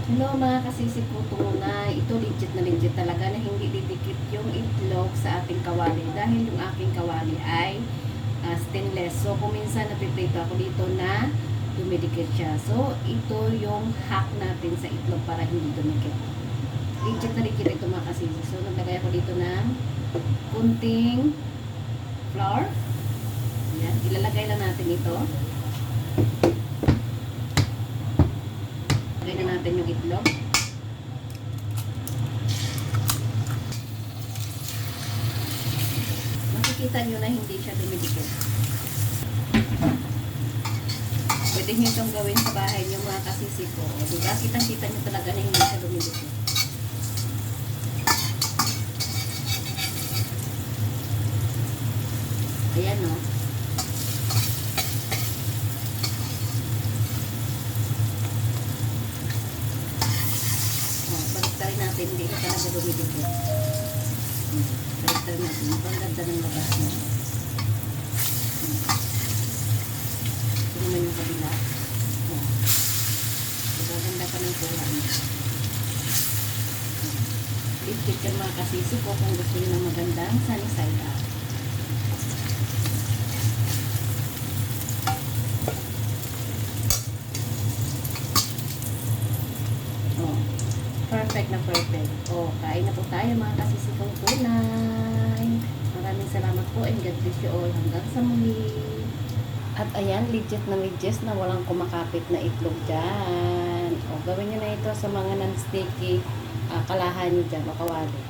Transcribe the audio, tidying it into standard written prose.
Hello mga kasisip ko, tunay. Ito legit na legit talaga na hindi didikit yung itlog sa ating kawali. Dahil yung aking kawali ay stainless. So, kung minsan napiprito ako dito na dumidikit siya. So, ito yung hack natin sa itlog para hindi dumikit. Legit na legit ito mga kasisip. So, naglagay ako dito ng kunting flour. Ayan. Ilalagay lang natin ito. Lagay na natin yung itlog. Makikita nyo na hindi siya dumidikit. Pwede nyo itong gawin sa bahay nyo mga kasisi ko. O, diba? Kitang-kita nyo talaga na hindi siya dumidikit. Ayan o. Baliktarin natin, hindi na talaga dumidikit. Baliktarin natin. Ang ganda ng labas mo. Ito naman yung kabila. Ganda pa ng kuha mo. Legit yung mga kasisi ko kung gusto nyo ng magandang sunny side up. Perfect na perfect. O, kain na po tayo mga kasisipong tunay. Maraming salamat po and God bless you all. Hanggang sa muli. At ayan, legit na walang kumakapit na itlog dyan. O, gawin nyo na ito sa mga non-sticky kalahan nyo dyan o kawali.